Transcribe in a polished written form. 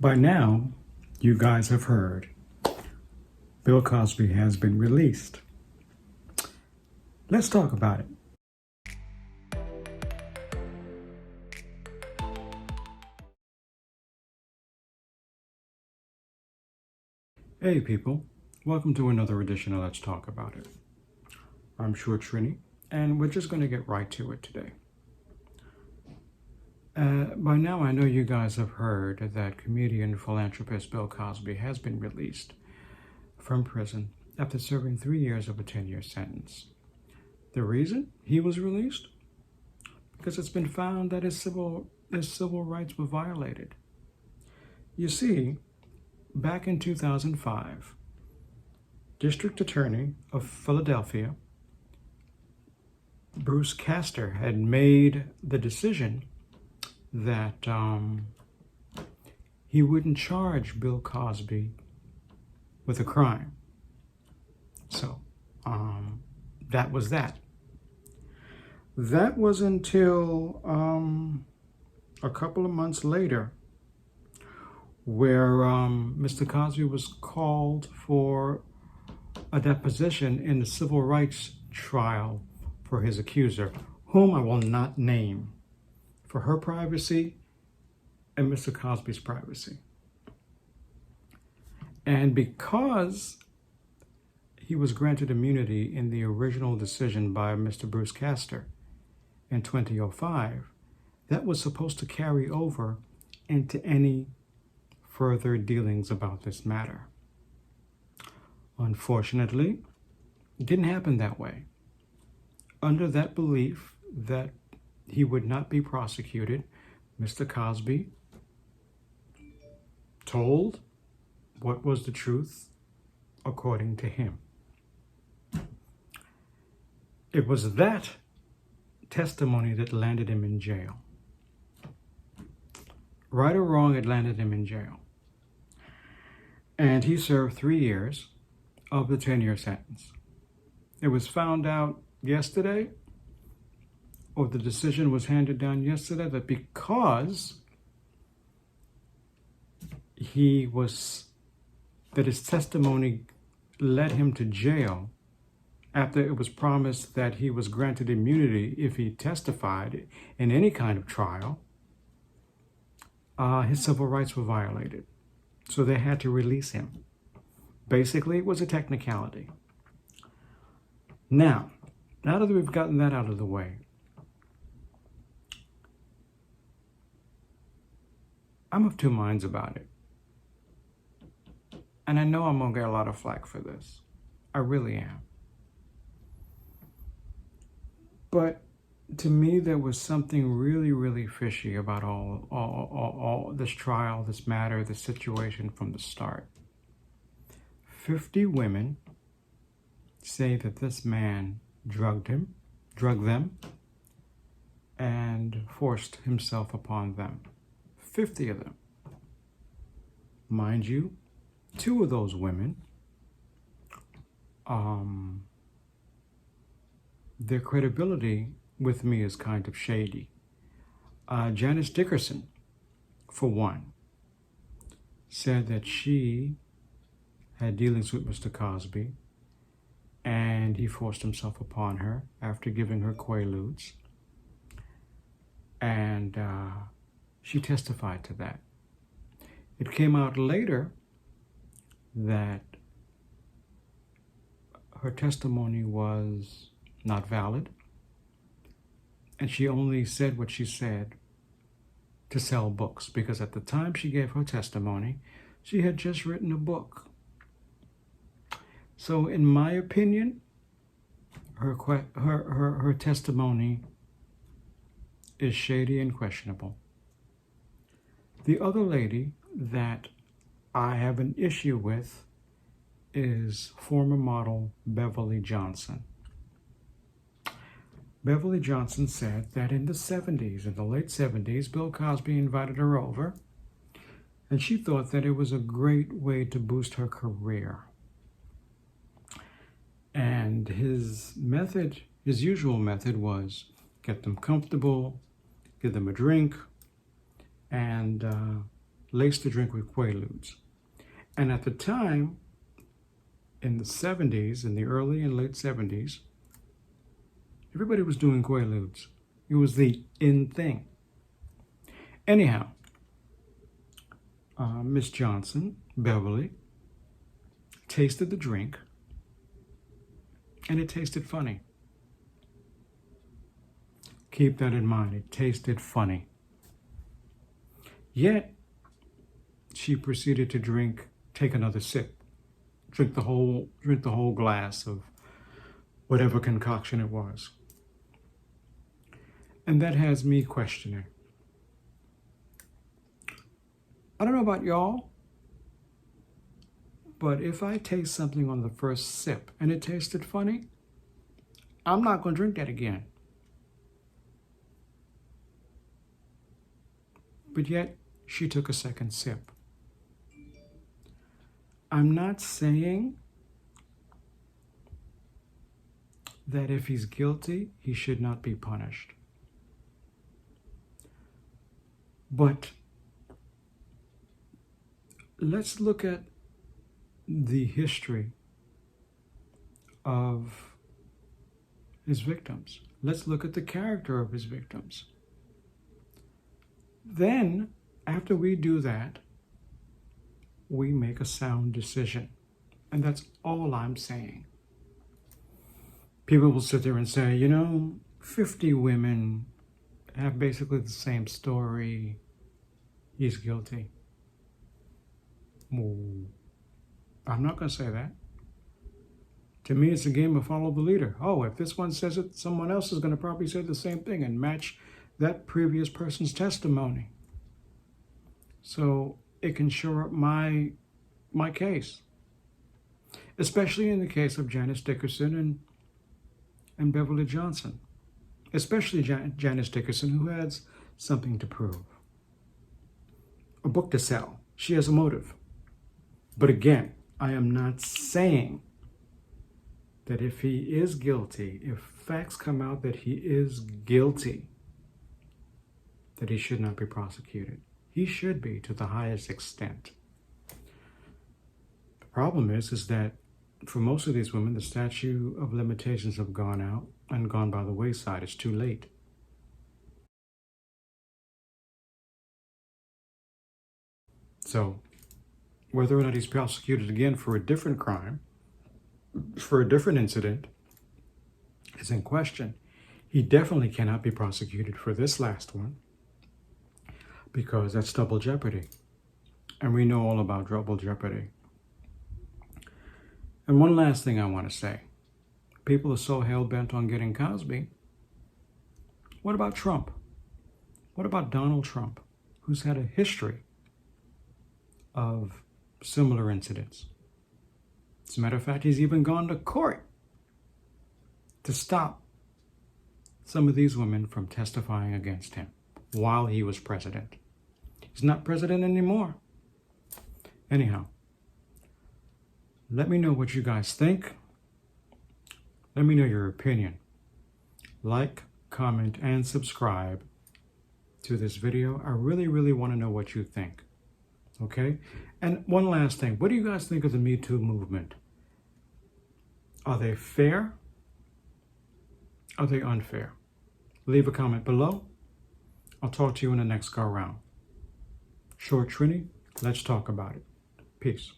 By now, you guys have heard Bill Cosby has been released. Let's talk about it. Hey people, welcome to another edition of Let's Talk About It. I'm sure Trini, and we're just going to get right to it today. By now, I know you guys have heard that comedian and philanthropist Bill Cosby has been released from prison after serving 3 years of a 10-year sentence. The reason he was released? Because it's been found that his civil rights were violated. You see, back in 2005, District Attorney of Philadelphia, Bruce Castor, had made the decision that he wouldn't charge Bill Cosby with a crime. So that was that. That was until a couple of months later, where Mr. Cosby was called for a deposition in the civil rights trial for his accuser, whom I will not name, for her privacy and Mr. Cosby's privacy. And because he was granted immunity in the original decision by Mr. Bruce Castor in 2005, that was supposed to carry over into any further dealings about this matter. Unfortunately, it didn't happen that way. Under that belief that he would not be prosecuted, Mr. Cosby told what was the truth according to him. It was that testimony that landed him in jail. Right or wrong, it landed him in jail. And he served 3 years of the 10-year sentence. It was found out yesterday, or the decision was handed down yesterday, that because that his testimony led him to jail after it was promised that he was granted immunity if he testified in any kind of trial, his civil rights were violated. So they had to release him. Basically, it was a technicality. Now that we've gotten that out of the way, I'm of two minds about it. And I know I'm going to get a lot of flack for this. I really am. But to me, there was something really, really fishy about all this trial, this matter, this situation from the start. 50 women say that this man drugged them, and forced himself upon them. 50 of them. Mind you, 2 of those women, their credibility with me is kind of shady. Janice Dickerson, for one, said that she had dealings with Mr. Cosby and he forced himself upon her after giving her Quaaludes. And she testified to that. It came out later that her testimony was not valid, and she only said what she said to sell books, because at the time she gave her testimony, she had just written a book. So in my opinion, her testimony is shady and questionable. The other lady that I have an issue with is former model Beverly Johnson. Beverly Johnson said that in the late 70s, Bill Cosby invited her over, and she thought that it was a great way to boost her career. And his usual method was get them comfortable, give them a drink, and laced the drink with Quaaludes. And at the time, in the 70s, in the early and late 70s, everybody was doing Quaaludes. It was the in thing. Anyhow, Miss Johnson, Beverly, tasted the drink, and it tasted funny. Keep that in mind. It tasted funny. Yet, she proceeded to take another sip, drink the whole glass of whatever concoction it was. And that has me questioning. I don't know about y'all, but if I taste something on the first sip and it tasted funny, I'm not going to drink that again. But yet, she took a second sip. I'm not saying that if he's guilty, he should not be punished. But let's look at the history of his victims. Let's look at the character of his victims. Then, after we do that, we make a sound decision. And that's all I'm saying. People will sit there and say, 50 women have basically the same story. He's guilty. Well, I'm not going to say that. To me, it's a game of follow the leader. Oh, if this one says it, someone else is going to probably say the same thing and match that previous person's testimony. So it can shore up my case. Especially in the case of Janice Dickerson and Beverly Johnson. Especially Janice Dickerson, who has something to prove. A book to sell. She has a motive. But again, I am not saying that if he is guilty, if facts come out that he is guilty, that he should not be prosecuted. He should be, to the highest extent. The problem is that for most of these women, the statute of limitations have gone out and gone by the wayside. It's too late. So, whether or not he's prosecuted again for a different crime, for a different incident, is in question. He definitely cannot be prosecuted for this last one, because that's double jeopardy. And we know all about double jeopardy. And one last thing I want to say. People are so hell-bent on getting Cosby. What about Trump? What about Donald Trump, who's had a history of similar incidents? As a matter of fact, he's even gone to court to stop some of these women from testifying against him while he was president. He's not president anymore. Anyhow, let me know what you guys think. Let me know your opinion. Like, comment, and subscribe to this video. I really, really want to know what you think. Okay? And one last thing. What do you guys think of the Me Too movement? Are they fair? Are they unfair? Leave a comment below. I'll talk to you in the next go round. Short Trini, let's talk about it. Peace.